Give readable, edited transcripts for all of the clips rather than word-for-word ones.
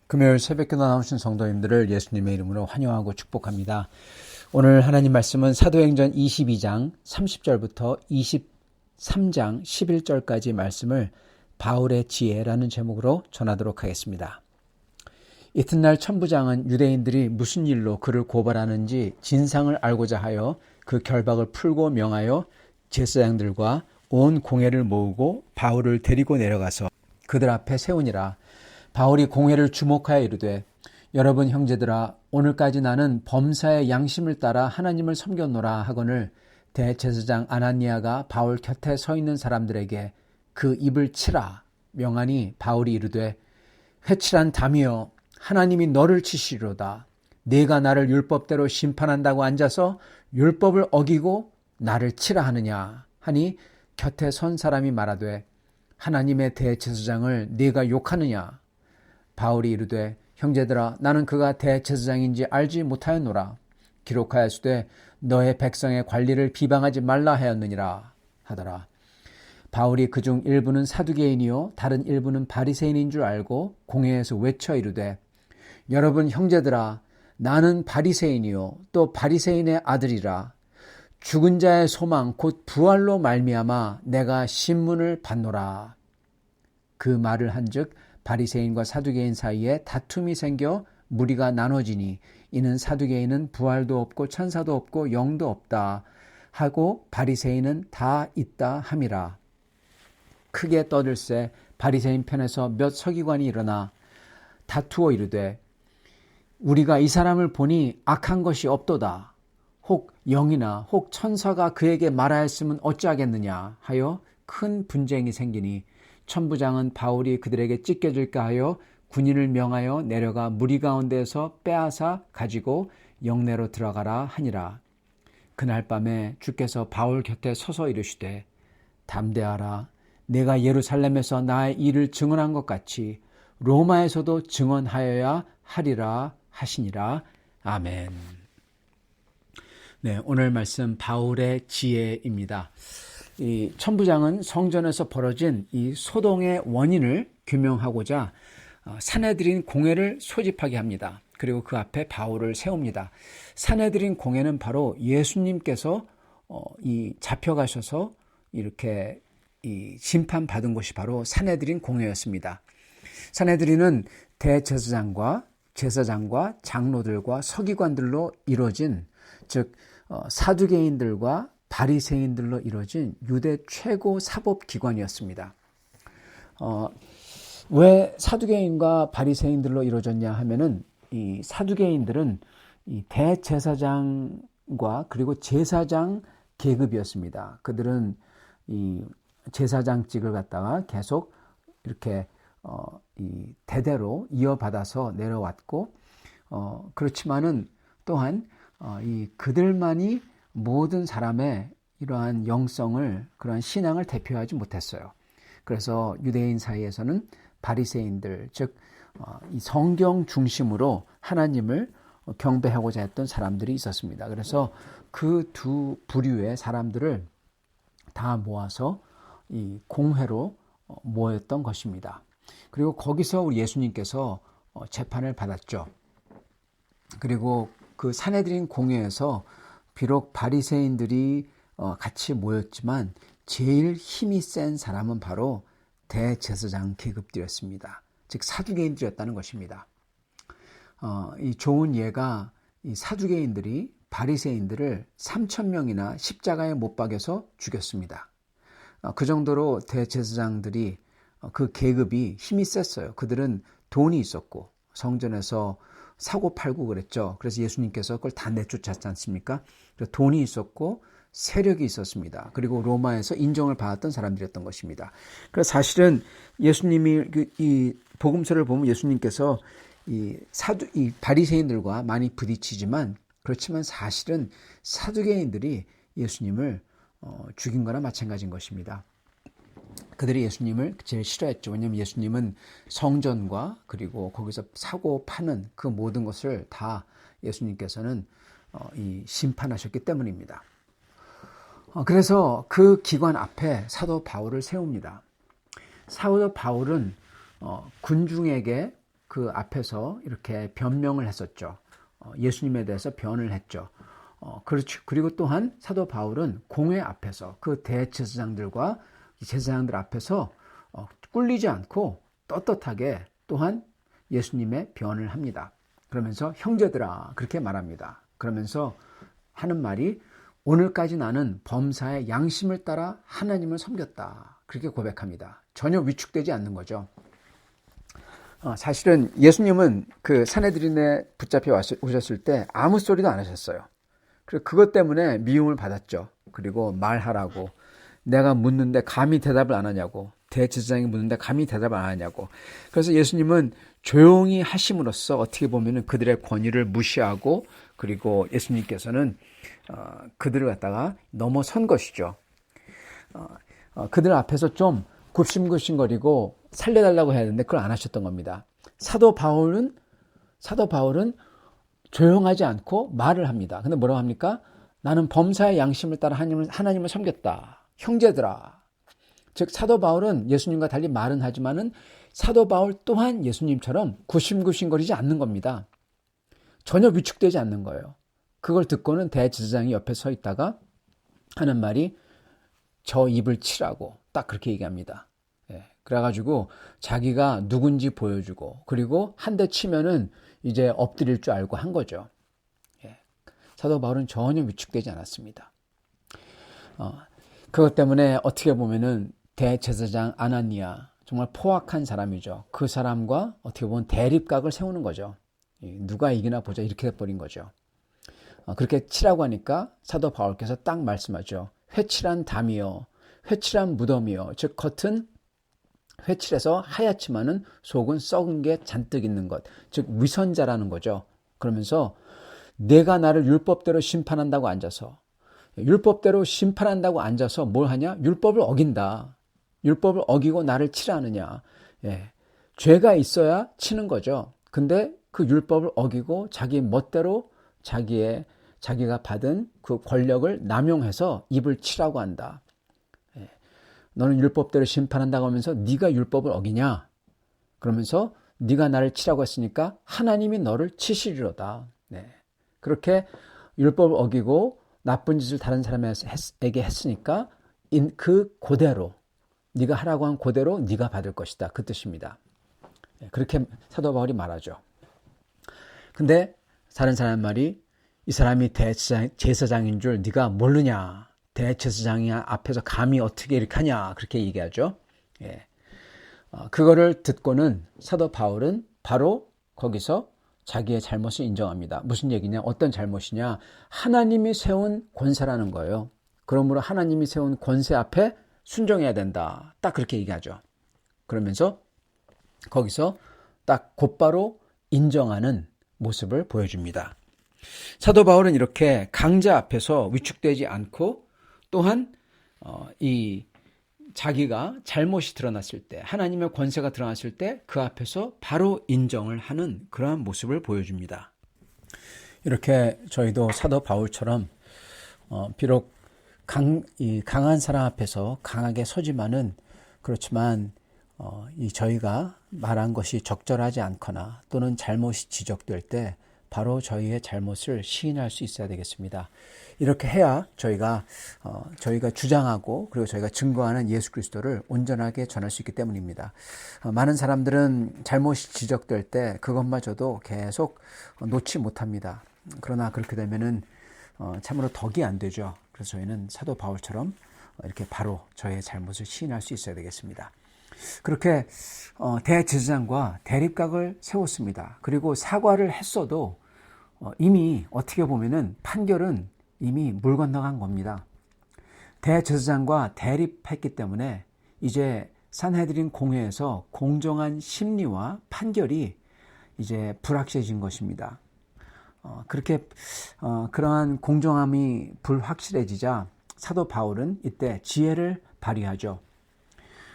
금요일 새벽기도 나오신 성도님들을 예수님의 이름으로 환영하고 축복합니다. 오늘 하나님 말씀은 사도행전 22장 30절부터 23장 11절까지 말씀을 바울의 지혜라는 제목으로 전하도록 하겠습니다. 이튿날 천부장은 유대인들이 무슨 일로 그를 고발하는지 진상을 알고자 하여 그 결박을 풀고 명하여 제사장들과 온 공회를 모으고 바울을 데리고 내려가서 그들 앞에 세우니라. 바울이 공회를 주목하여 이르되 여러분 형제들아 오늘까지 나는 범사의 양심을 따라 하나님을 섬겼노라 하거늘 대제사장 아나니아가 바울 곁에 서 있는 사람들에게 그 입을 치라 명하니 바울이 이르되 회칠한 담이여 하나님이 너를 치시리로다. 네가 나를 율법대로 심판한다고 앉아서 율법을 어기고 나를 치라 하느냐 하니 곁에 선 사람이 말하되 하나님의 대제사장을 네가 욕하느냐. 바울이 이르되 형제들아 나는 그가 대제사장인지 알지 못하였노라. 기록하였으되 너의 백성의 관리를 비방하지 말라 하였느니라 하더라. 바울이 그중 일부는 사두개인이요 다른 일부는 바리새인인 줄 알고 공회에서 외쳐 이르되 여러분 형제들아 나는 바리새인이요 또 바리새인의 아들이라. 죽은 자의 소망 곧 부활로 말미암아 내가 신문을 받노라. 그 말을 한즉 바리새인과 사두개인 사이에 다툼이 생겨 무리가 나눠지니 이는 사두개인은 부활도 없고 천사도 없고 영도 없다 하고 바리새인은 다 있다 함이라. 크게 떠들새 바리새인 편에서 몇 서기관이 일어나 다투어 이르되 우리가 이 사람을 보니 악한 것이 없도다. 혹 영이나 혹 천사가 그에게 말하였으면 어찌하겠느냐 하여 큰 분쟁이 생기니 천부장은 바울이 그들에게 찢겨질까 하여 군인을 명하여 내려가 무리 가운데에서 빼앗아 가지고 영내로 들어가라 하니라. 그날 밤에 주께서 바울 곁에 서서 이르시되 담대하라. 내가 예루살렘에서 나의 일을 증언한 것 같이 로마에서도 증언하여야 하리라 하시니라. 아멘. 네, 오늘 말씀 바울의 지혜입니다. 이 천부장은 성전에서 벌어진 이 소동의 원인을 규명하고자 산헤드린 공회를 소집하게 합니다. 그리고 그 앞에 바울을 세웁니다. 산헤드린 공회는 바로 예수님께서 이 잡혀가셔서 이렇게 이 심판받은 곳이 바로 산헤드린 공회였습니다. 산헤드린은 대제사장과 제사장과 장로들과 서기관들로 이루어진 즉 사두개인들과 바리새인들로 이루어진 유대 최고 사법기관이었습니다. 왜 사두개인과 바리새인들로 이루어졌냐 하면은 이 사두개인들은 이 대제사장과 그리고 제사장 계급이었습니다. 그들은 이 제사장직을 갖다가 계속 이렇게 이 대대로 이어받아서 내려왔고 그렇지만은 또한 이 그들만이 모든 사람의 이러한 영성을 그러한 신앙을 대표하지 못했어요. 그래서 유대인 사이에서는 바리새인들 즉 이 성경 중심으로 하나님을 경배하고자 했던 사람들이 있었습니다. 그래서 그 두 부류의 사람들을 다 모아서 이 공회로 모였던 것입니다. 그리고 거기서 우리 예수님께서 재판을 받았죠. 그리고 그 산헤드린 공회에서 비록 바리새인들이 같이 모였지만 제일 힘이 센 사람은 바로 대제사장 계급들이었습니다. 즉 사두개인들이었다는 것입니다. 이 좋은 예가 이 사두개인들이 바리새인들을 3,000명이나 십자가에 못 박여서 죽였습니다. 그 정도로 대제사장들이 그 계급이 힘이 셌어요. 그들은 돈이 있었고 성전에서 사고 팔고 그랬죠. 그래서 예수님께서 그걸 다 내쫓았지 않습니까? 돈이 있었고 세력이 있었습니다. 그리고 로마에서 인정을 받았던 사람들이었던 것입니다. 그래서 사실은 예수님이 이 복음서를 보면 예수님께서 이 바리새인들과 많이 부딪히지만, 그렇지만 사실은 사두개인들이 예수님을 죽인 거나 마찬가지인 것입니다. 그들이 예수님을 제일 싫어했죠. 왜냐하면 예수님은 성전과 그리고 거기서 사고 파는 그 모든 것을 다 예수님께서는 심판하셨기 때문입니다. 그래서 그 기관 앞에 사도 바울을 세웁니다. 사도 바울은 군중에게 그 앞에서 이렇게 변명을 했었죠. 예수님에 대해서 변을 했죠. 그렇죠. 그리고 또한 사도 바울은 공회 앞에서 그 대제사장들과 제사장들 앞에서 꿀리지 않고 떳떳하게 또한 예수님의 변을 합니다. 그러면서 형제들아 그렇게 말합니다. 그러면서 하는 말이 오늘까지 나는 범사의 양심을 따라 하나님을 섬겼다. 그렇게 고백합니다. 전혀 위축되지 않는 거죠. 사실은 예수님은 그 산헤드린에 붙잡혀 오셨을 때 아무 소리도 안 하셨어요. 그리고 그것 때문에 미움을 받았죠. 그리고 말하라고, 내가 묻는데 감히 대답을 안 하냐고, 대제사장이 묻는데 감히 대답을 안 하냐고. 그래서 예수님은 조용히 하심으로써 어떻게 보면 그들의 권위를 무시하고, 그리고 예수님께서는 그들을 갖다가 넘어선 것이죠. 그들 앞에서 좀 굽신굽신거리고 살려달라고 해야 되는데 그걸 안 하셨던 겁니다. 사도 바울은 조용하지 않고 말을 합니다. 근데 뭐라고 합니까? 나는 범사의 양심을 따라 하나님을 섬겼다. 형제들아. 즉 사도 바울은 예수님과 달리 말은 하지만은 사도 바울 또한 예수님처럼 굽신굽신거리지 않는 겁니다. 전혀 위축되지 않는 거예요. 그걸 듣고는 대제사장이 옆에 서 있다가 하는 말이 저 입을 치라고 딱 그렇게 얘기합니다. 그래가지고 자기가 누군지 보여주고, 그리고 한 대 치면은 이제 엎드릴 줄 알고 한 거죠. 사도 바울은 전혀 위축되지 않았습니다. 그것 때문에 어떻게 보면은 대제사장 아나니아, 정말 포악한 사람이죠. 그 사람과 어떻게 보면 대립각을 세우는 거죠. 누가 이기나 보자 이렇게 돼버린 거죠. 그렇게 치라고 하니까 사도 바울께서 딱 말씀하죠. 회칠한 담이요, 회칠한 무덤이요. 즉 겉은 회칠해서 하얗지만은 속은 썩은 게 잔뜩 있는 것. 즉 위선자라는 거죠. 그러면서 내가 나를 율법대로 심판한다고 앉아서, 율법대로 심판한다고 앉아서 뭘 하냐? 율법을 어긴다. 율법을 어기고 나를 치라 하느냐. 죄가 있어야 치는 거죠. 근데 그 율법을 어기고 자기 멋대로 자기가 받은 그 권력을 남용해서 입을 치라고 한다. 너는 율법대로 심판한다고 하면서 네가 율법을 어기냐? 그러면서 네가 나를 치라고 했으니까 하나님이 너를 치시리로다. 그렇게 율법을 어기고 나쁜 짓을 다른 사람에게 했으니까 그 그대로 네가 하라고 한 그대로 네가 받을 것이다. 그 뜻입니다. 그렇게 사도 바울이 말하죠. 근데 다른 사람 말이 이 사람이 대제사장인 줄 네가 모르냐? 대제사장이 앞에서 감히 어떻게 이렇게 하냐? 그렇게 얘기하죠. 그거를 듣고는 사도 바울은 바로 거기서 자기의 잘못을 인정합니다. 무슨 얘기냐? 어떤 잘못이냐? 하나님이 세운 권세라는 거예요. 그러므로 하나님이 세운 권세 앞에 순종해야 된다. 딱 그렇게 얘기하죠. 그러면서 거기서 딱 곧바로 인정하는 모습을 보여줍니다. 사도 바울은 이렇게 강자 앞에서 위축되지 않고, 또한 자기가 잘못이 드러났을 때, 하나님의 권세가 드러났을 때 그 앞에서 바로 인정을 하는 그러한 모습을 보여줍니다. 이렇게 저희도 사도 바울처럼 비록 강한 사람 앞에서 강하게 서지만은, 그렇지만 저희가 말한 것이 적절하지 않거나 또는 잘못이 지적될 때 바로 저희의 잘못을 시인할 수 있어야 되겠습니다. 이렇게 해야 저희가 주장하고 그리고 저희가 증거하는 예수 그리스도를 온전하게 전할 수 있기 때문입니다. 많은 사람들은 잘못이 지적될 때 그것마저도 계속 놓지 못합니다. 그러나 그렇게 되면은 참으로 덕이 안 되죠. 그래서 저희는 사도 바울처럼 이렇게 바로 저희의 잘못을 시인할 수 있어야 되겠습니다. 그렇게 대제사장과 대립각을 세웠습니다. 그리고 사과를 했어도 이미 어떻게 보면은 판결은 이미 물 건너간 겁니다. 대제사장과 대립했기 때문에 이제 산헤드린 공회에서 공정한 심리와 판결이 이제 불확실해진 것입니다. 그러한 공정함이 불확실해지자 사도 바울은 이때 지혜를 발휘하죠.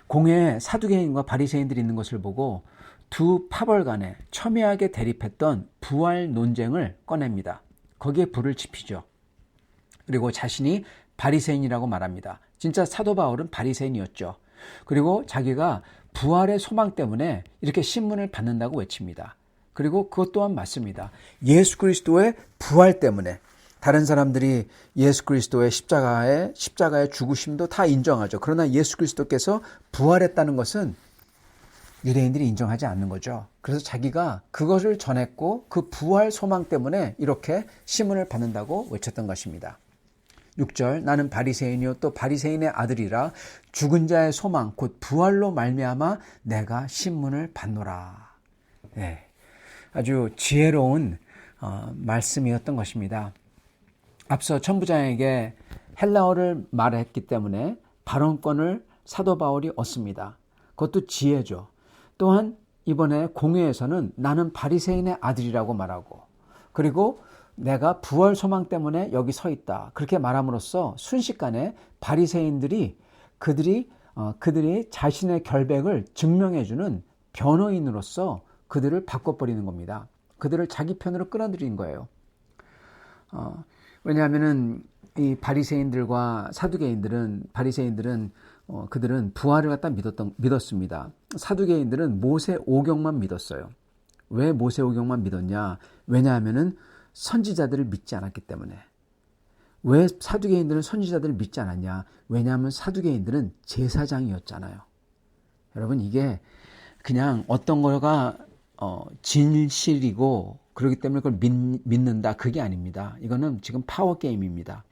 공회에 사두개인과 바리새인들이 있는 것을 보고 두 파벌 간에 첨예하게 대립했던 부활 논쟁을 꺼냅니다. 거기에 불을 지피죠. 그리고 자신이 바리새인이라고 말합니다. 진짜 사도 바울은 바리새인이었죠. 그리고 자기가 부활의 소망 때문에 이렇게 신문을 받는다고 외칩니다. 그리고 그것 또한 맞습니다. 예수 그리스도의 부활 때문에 다른 사람들이 예수 그리스도의 십자가의 죽으심도 다 인정하죠. 그러나 예수 그리스도께서 부활했다는 것은 유대인들이 인정하지 않는 거죠. 그래서 자기가 그것을 전했고 그 부활 소망 때문에 이렇게 신문을 받는다고 외쳤던 것입니다. 6절 나는 바리새인이요 또 바리새인의 아들이라 죽은 자의 소망 곧 부활로 말미암아 내가 신문을 받노라. 네, 아주 지혜로운 말씀이었던 것입니다. 앞서 천부장에게 헬라어를 말했기 때문에 발언권을 사도 바울이 얻습니다. 그것도 지혜죠. 또한 이번에 공회에서는 나는 바리새인의 아들이라고 말하고 그리고 내가 부활 소망 때문에 여기 서 있다. 그렇게 말함으로써 순식간에 바리새인들이 그들이 자신의 결백을 증명해주는 변호인으로서 그들을 바꿔버리는 겁니다. 그들을 자기 편으로 끌어들인 거예요. 왜냐하면은 이 바리새인들과 사두개인들은 그들은 부활을 갖다 믿었습니다. 사두개인들은 모세 오경만 믿었어요. 왜 모세 오경만 믿었냐? 왜냐하면은 선지자들을 믿지 않았기 때문에. 왜 사두개인들은 선지자들을 믿지 않았냐? 왜냐하면 사두개인들은 제사장이었잖아요. 여러분 이게 그냥 어떤 거가 진실이고 그렇기 때문에 그걸 믿는다 그게 아닙니다. 이거는 지금 파워 게임입니다.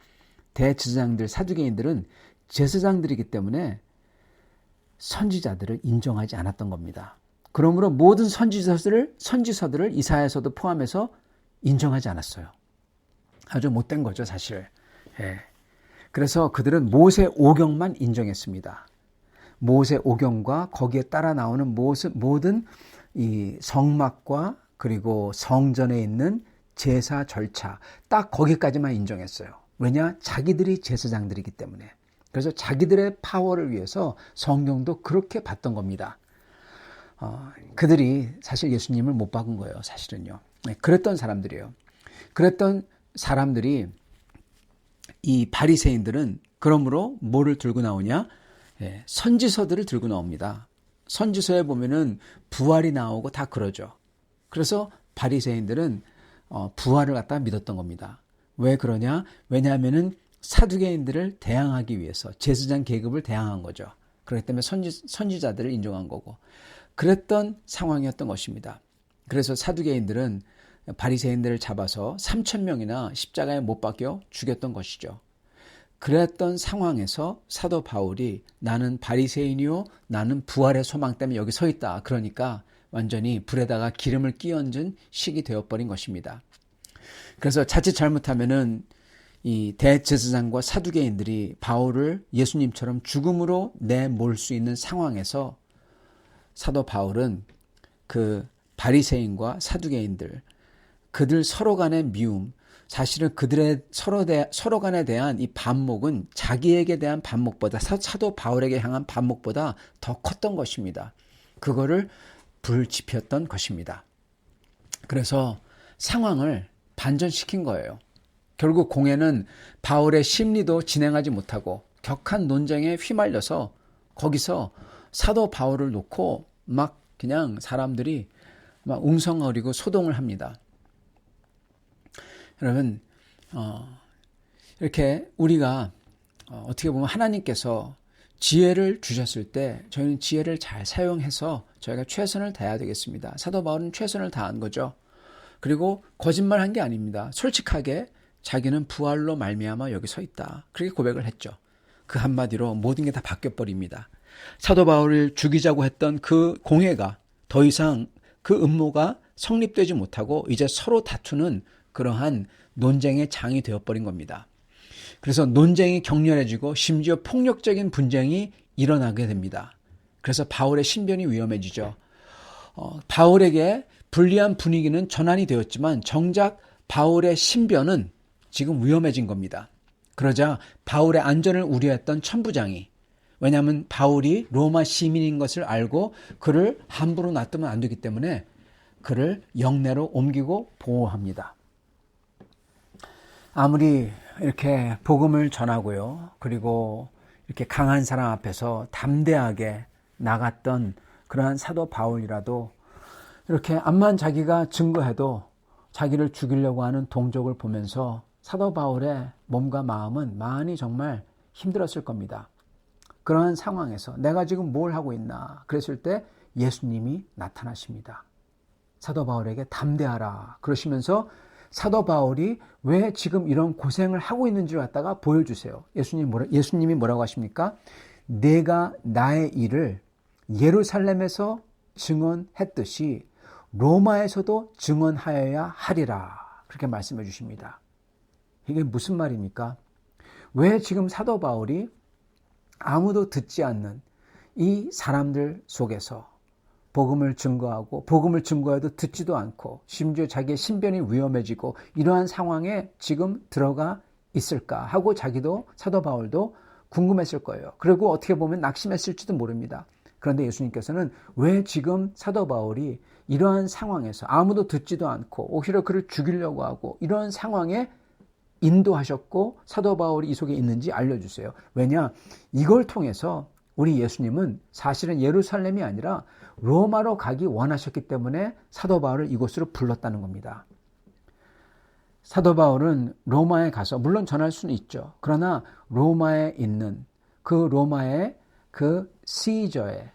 대제사장들 사두개인들은 제사장들이기 때문에 선지자들을 인정하지 않았던 겁니다. 그러므로 모든 선지서들을 이사야서도 포함해서 인정하지 않았어요. 아주 못된 거죠, 사실. 예. 그래서 그들은 모세 오경만 인정했습니다. 모세 오경과 거기에 따라 나오는 모든 이 성막과 그리고 성전에 있는 제사 절차 딱 거기까지만 인정했어요. 왜냐? 자기들이 제사장들이기 때문에. 그래서 자기들의 파워를 위해서 성경도 그렇게 봤던 겁니다. 그들이 사실 예수님을 못 박은 거예요. 사실은요. 네, 그랬던 사람들이에요. 그랬던 사람들이 이 바리새인들은 그러므로 뭐를 들고 나오냐? 예, 선지서들을 들고 나옵니다. 선지서에 보면은 부활이 나오고 다 그러죠. 그래서 바리새인들은 부활을 갖다 믿었던 겁니다. 왜 그러냐? 왜냐하면은 사두개인들을 대항하기 위해서 제사장 계급을 대항한 거죠. 그렇기 때문에 선지자들을 인정한 거고 그랬던 상황이었던 것입니다. 그래서 사두개인들은 바리새인들을 잡아서 3,000명이나 십자가에 못 박여 죽였던 것이죠. 그랬던 상황에서 사도 바울이 나는 바리새인이요 나는 부활의 소망 때문에 여기 서 있다. 그러니까 완전히 불에다가 기름을 끼얹은 식이 되어버린 것입니다. 그래서 자칫 잘못하면은 이 대제사장과 사두개인들이 바울을 예수님처럼 죽음으로 내몰 수 있는 상황에서 사도 바울은 그 바리새인과 사두개인들 그들 서로 간의 미움 사실은 그들의 서로 간에 대한 이 반목은 자기에게 대한 반목보다 사도 바울에게 향한 반목보다 더 컸던 것입니다. 그거를 불지폈던 것입니다. 그래서 상황을 반전시킨 거예요. 결국 공회는 바울의 심리도 진행하지 못하고 격한 논쟁에 휘말려서 거기서 사도 바울을 놓고 막 그냥 사람들이 막 웅성거리고 소동을 합니다. 여러분 이렇게 우리가 어떻게 보면 하나님께서 지혜를 주셨을 때 저희는 지혜를 잘 사용해서 저희가 최선을 다해야 되겠습니다. 사도 바울은 최선을 다한 거죠. 그리고 거짓말한 게 아닙니다. 솔직하게 자기는 부활로 말미암아 여기 서 있다. 그렇게 고백을 했죠. 그 한마디로 모든 게 다 바뀌어버립니다. 사도 바울을 죽이자고 했던 그 공회가 더 이상 그 음모가 성립되지 못하고 이제 서로 다투는 그러한 논쟁의 장이 되어버린 겁니다. 그래서 논쟁이 격렬해지고 심지어 폭력적인 분쟁이 일어나게 됩니다. 그래서 바울의 신변이 위험해지죠. 바울에게 불리한 분위기는 전환이 되었지만 정작 바울의 신변은 지금 위험해진 겁니다. 그러자 바울의 안전을 우려했던 천부장이, 왜냐하면 바울이 로마 시민인 것을 알고 그를 함부로 놔두면 안 되기 때문에 그를 영내로 옮기고 보호합니다. 아무리 이렇게 복음을 전하고요, 그리고 이렇게 강한 사람 앞에서 담대하게 나갔던 그러한 사도 바울이라도 이렇게 암만 자기가 증거해도 자기를 죽이려고 하는 동족을 보면서 사도 바울의 몸과 마음은 많이 정말 힘들었을 겁니다. 그러한 상황에서 내가 지금 뭘 하고 있나 그랬을 때 예수님이 나타나십니다. 사도 바울에게 담대하라 그러시면서 사도 바울이 왜 지금 이런 고생을 하고 있는지를 갖다가 보여주세요. 예수님이 뭐라고 하십니까? 내가 나의 일을 예루살렘에서 증언했듯이 로마에서도 증언하여야 하리라. 그렇게 말씀해 주십니다. 이게 무슨 말입니까? 왜 지금 사도 바울이 아무도 듣지 않는 이 사람들 속에서 복음을 증거하고 복음을 증거해도 듣지도 않고 심지어 자기의 신변이 위험해지고 이러한 상황에 지금 들어가 있을까 하고 자기도 사도 바울도 궁금했을 거예요. 그리고 어떻게 보면 낙심했을지도 모릅니다. 그런데 예수님께서는 왜 지금 사도 바울이 이러한 상황에서 아무도 듣지도 않고 오히려 그를 죽이려고 하고 이러한 상황에 인도하셨고 사도 바울이 이 속에 있는지 알려주세요. 왜냐? 이걸 통해서 우리 예수님은 사실은 예루살렘이 아니라 로마로 가기 원하셨기 때문에 사도 바울을 이곳으로 불렀다는 겁니다. 사도 바울은 로마에 가서 물론 전할 수는 있죠. 그러나 로마에 있는 그 로마의 그 시저의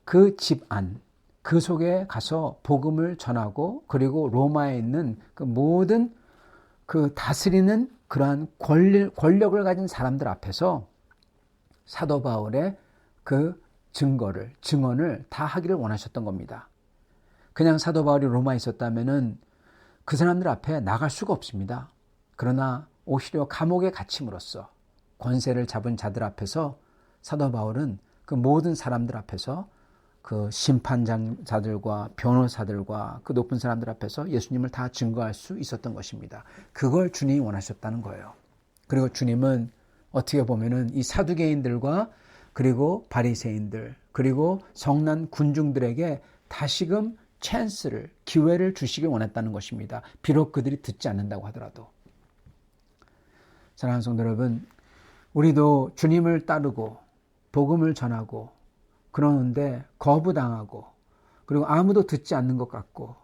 그 집안 그 속에 가서 복음을 전하고 그리고 로마에 있는 그 모든 그 다스리는 그러한 권력을 가진 사람들 앞에서 사도 바울의 그 증언을 다 하기를 원하셨던 겁니다. 그냥 사도 바울이 로마에 있었다면은 그 사람들 앞에 나갈 수가 없습니다. 그러나 오히려 감옥에 갇힘으로써 권세를 잡은 자들 앞에서 사도 바울은 그 모든 사람들 앞에서 그 심판자들과 변호사들과 그 높은 사람들 앞에서 예수님을 다 증거할 수 있었던 것입니다. 그걸 주님이 원하셨다는 거예요. 그리고 주님은 어떻게 보면은 이 사두개인들과 그리고 바리새인들 그리고 성난 군중들에게 다시금 기회를 주시길 원했다는 것입니다. 비록 그들이 듣지 않는다고 하더라도. 사랑하는 성도 여러분, 우리도 주님을 따르고 복음을 전하고 그러는데 거부당하고 그리고 아무도 듣지 않는 것 같고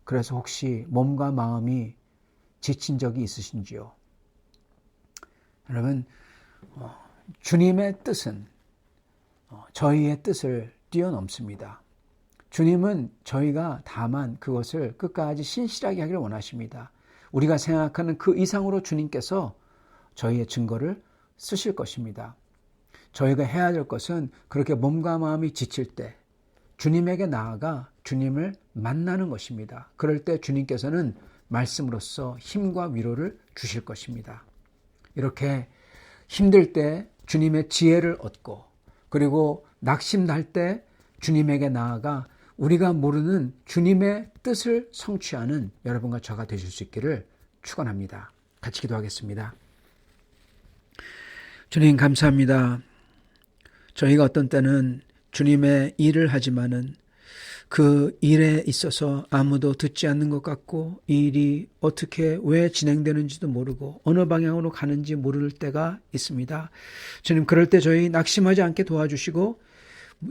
그래서 혹시 몸과 마음이 지친 적이 있으신지요? 여러분, 주님의 뜻은 저희의 뜻을 뛰어넘습니다. 주님은 저희가 다만 그것을 끝까지 신실하게 하기를 원하십니다. 우리가 생각하는 그 이상으로 주님께서 저희의 증거를 쓰실 것입니다. 저희가 해야 될 것은 그렇게 몸과 마음이 지칠 때 주님에게 나아가 주님을 만나는 것입니다. 그럴 때 주님께서는 말씀으로써 힘과 위로를 주실 것입니다. 이렇게 힘들 때 주님의 지혜를 얻고 그리고 낙심날 때 주님에게 나아가 우리가 모르는 주님의 뜻을 성취하는 여러분과 저가 되실 수 있기를 축원합니다. 같이 기도하겠습니다. 주님 감사합니다. 저희가 어떤 때는 주님의 일을 하지만은 그 일에 있어서 아무도 듣지 않는 것 같고 이 일이 어떻게 왜 진행되는지도 모르고 어느 방향으로 가는지 모를 때가 있습니다. 주님 그럴 때 저희 낙심하지 않게 도와주시고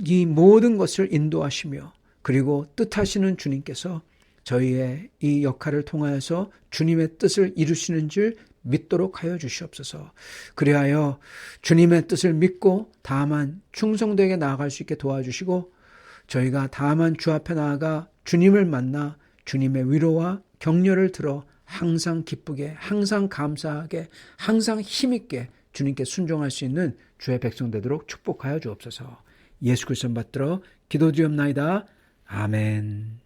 이 모든 것을 인도하시며 그리고 뜻하시는 주님께서 저희의 이 역할을 통하여서 주님의 뜻을 이루시는 줄 믿도록 하여 주시옵소서. 그리하여 주님의 뜻을 믿고 다만 충성되게 나아갈 수 있게 도와주시고 저희가 다만 주 앞에 나아가 주님을 만나 주님의 위로와 격려를 들어 항상 기쁘게 항상 감사하게 항상 힘있게 주님께 순종할 수 있는 주의 백성 되도록 축복하여 주옵소서. 예수 그리스도 받들어 기도드리옵나이다. 아멘.